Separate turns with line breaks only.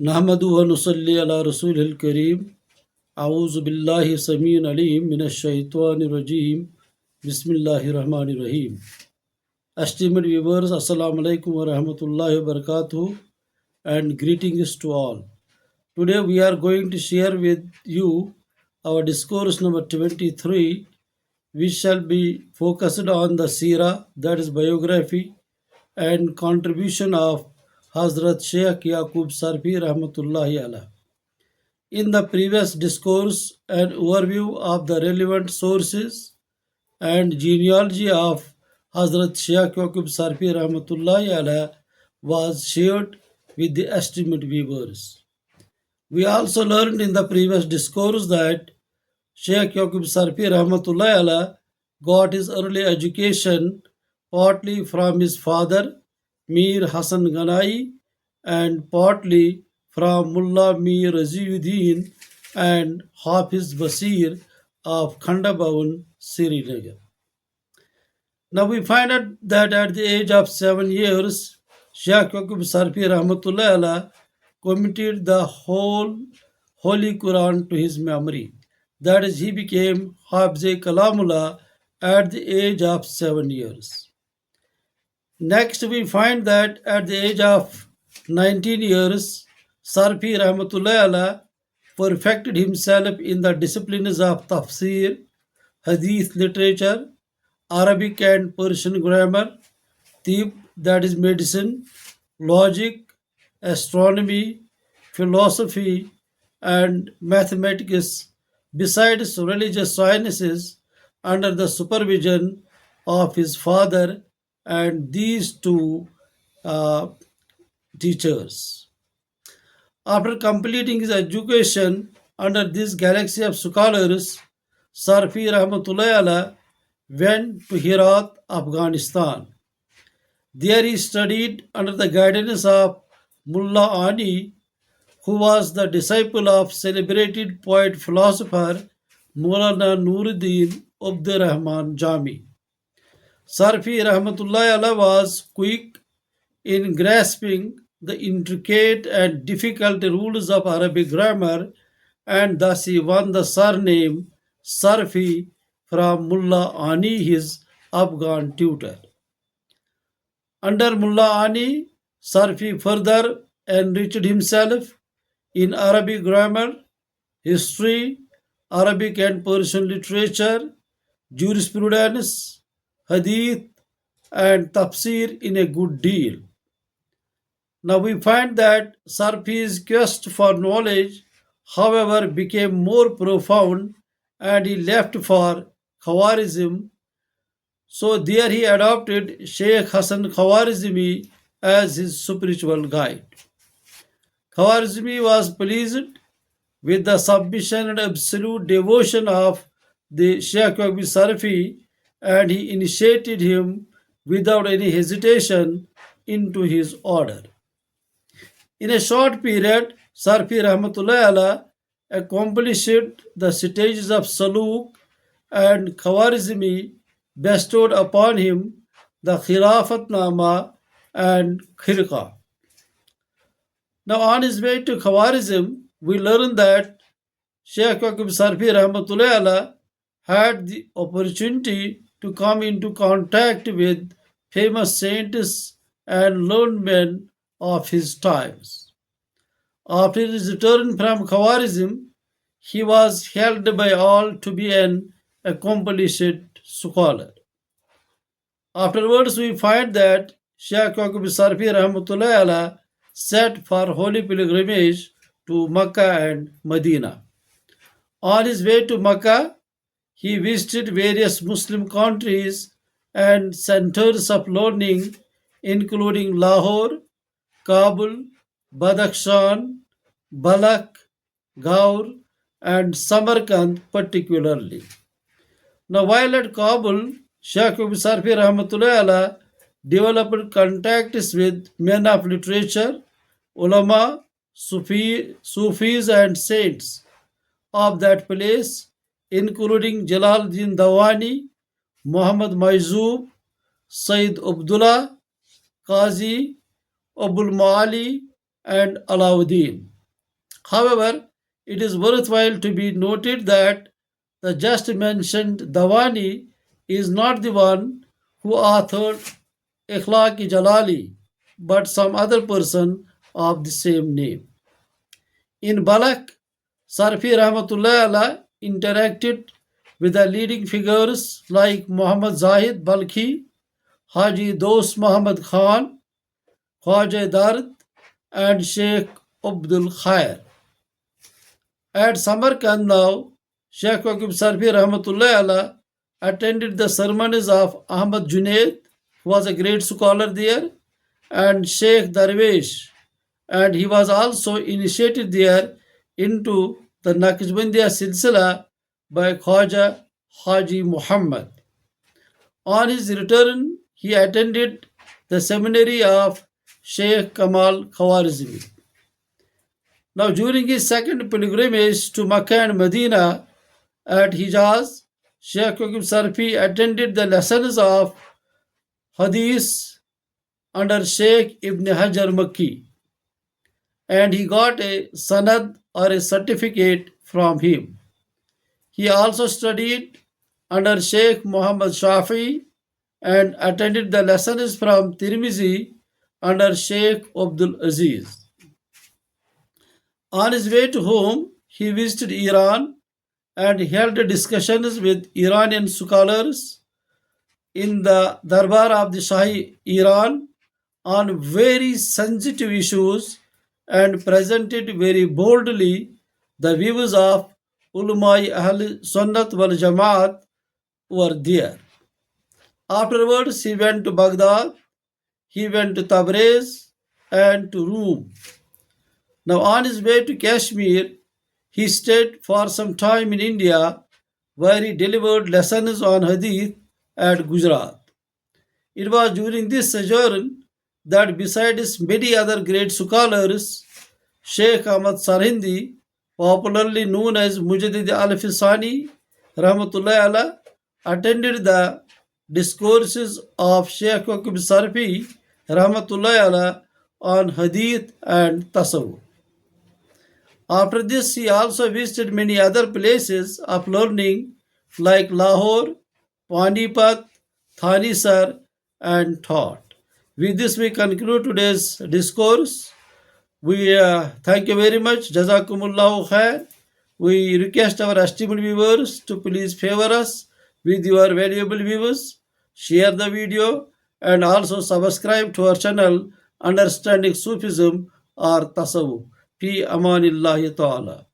नहमदु व नुसल्ली अला रसूलिल करीम आऊज़ु बिल्लाहि समीउन अलीम मिनश शैतानिर रजीम बिस्मिल्लाहिर रहमानिर रहीम. Esteemed viewers, Assalamu alaikum wa rahmatullahi wa barakatuh and greetings to all. Today we are going to share with you our discourse number 23, which shall be focused on the seerah, that is biography and contribution of Hazrat Shaykh Yaqub Sarfi Rahmatullahi Allah. In the previous discourse, an overview of the relevant sources and genealogy of Hazrat Shaykh Yaqub Sarfi Rahmatullahi Allah was shared with the esteemed viewers. We also learned in the previous discourse that Shaykh Yaqub Sarfi Rahmatullahi Allah got his early education partly from his father Mir Hassan Ganai and partly from Mullah Mir Raziuddin and Hafiz Basir of Khandabhavan, Srinagar. Now we find out that at the age of 7 years, Shaykh Yaqub Sarfi Rahmatullahi Allah committed the whole Holy Quran to his memory. That is, he became Hafiz Kalamullah at the age of 7 years. Next, we find that at the age of 19 years, Sarfi Rahmatullahi Allah perfected himself in the disciplines of tafsir, hadith literature, Arabic and Persian grammar, tib, that is medicine, logic, astronomy, philosophy, and mathematics, besides religious sciences, under the supervision of his father and these two teachers. After completing his education under this galaxy of scholars, Sarfi Rahmatullahi Allah went to Herat, Afghanistan. There he studied under the guidance of Mullah Ani, who was the disciple of celebrated poet-philosopher Maulana Nuruddin Abdur Rahman Jami. Sarfi Rahmatullahi Allah was quick in grasping the intricate and difficult rules of Arabic grammar, and thus he won the surname Sarfi from Mullah Ani, his Afghan tutor. Under Mullah Ani, Sarfi further enriched himself in Arabic grammar, history, Arabic and Persian literature, jurisprudence, hadith, and tafsir in a good deal. Now we find that Sarfi's quest for knowledge, however, became more profound and he left for Khawarizm. So there he adopted Sheikh Hassan Khawarizmi as his spiritual guide. Khawarizmi was pleased with the submission and absolute devotion of the Shaykh Yaqub Sarfi, and he initiated him without any hesitation into his order. In a short period, Sarfi Rahmatullahi Allah accomplished the stages of Saluk, and Khawarizmi bestowed upon him the Khilafat Nama and Khirqa. Now on his way to Khawarizm, we learn that Shaykh Yaqub Sarfi Rahmatullahi Allah had the opportunity to come into contact with famous saints and learned men of his times. After his return from Khawarizm, he was held by all to be an accomplished scholar. Afterwards, we find that Shaykh Yaqub Sarfi Rahmatullahi Allah set for holy pilgrimage to Makkah and Medina. On his way to Makkah, he visited various Muslim countries and centers of learning, including Lahore, Kabul, Badakhshan, Balakh, Gaur, and Samarkand particularly. Now, while at Kabul, Shaykh Yaqub Sarfi Rahmatullahi Allah developed contacts with men of literature, ulama, Sufis, and saints of that place, including Jalaluddin Dawani, Muhammad Maizub, Sayyid Abdullah, Qazi, Abul Maali, and Alauddin. However, it is worthwhile to be noted that the just mentioned Dawani is not the one who authored Ikhlaq-i Jalali, but some other person of the same name. In Balak, Sarfi Rahmatullah Allah interacted with the leading figures like Muhammad Zahid Balkhi, Haji Dost Muhammad Khan, Khwaja Dard, and Sheikh Abdul Khair. At Samarkand now, Sheikh Waqif Sarfi Rahmatullah Allah attended the ceremonies of Ahmad Junaid, who was a great scholar there, and Sheikh Darwish, and he was also initiated there into the Naqshbandiya Silsila by Khwaja Haji Muhammad. On his return, he attended the seminary of Sheikh Kamal Khawarizmi. Now, during his second pilgrimage to Makkah and Medina at Hijaz, Sheikh Waqif Sarfi attended the lessons of Hadith under Sheikh Ibn Hajar Makki, and he got a sanad or a certificate from him. He also studied under Sheikh Muhammad Shafi and attended the lessons from Tirmizi under Sheikh Abdul Aziz. On his way to home, he visited Iran and held discussions with Iranian scholars in the Darbar of the Shahi Iran on very sensitive issues and presented very boldly the views of Ulama Ahl Sunnat wal Jamaat were there. Afterwards, he went to Baghdad, he went to Tabriz and to Rome. Now, on his way to Kashmir, he stayed for some time in India, where he delivered lessons on Hadith at Gujarat. It was during this sojourn that, besides many other great scholars, Sheikh Ahmad Sarhindi, popularly known as Mujaddid al-Fisani, Rahmatullah Allah, attended the discourses of Sheikh Waqif Sarfi, Rahmatullah Allah, on Hadith and Tasawwuf. After this, he also visited many other places of learning like Lahore, Panipat, Thanisar, and taught. With this, we conclude today's discourse. We thank you very much. Jazakumullahu khair. We request our esteemed viewers to please favor us with your valuable views, share the video, and also subscribe to our channel Understanding Sufism or Tasawwuf. Fi amanillahi ta'ala.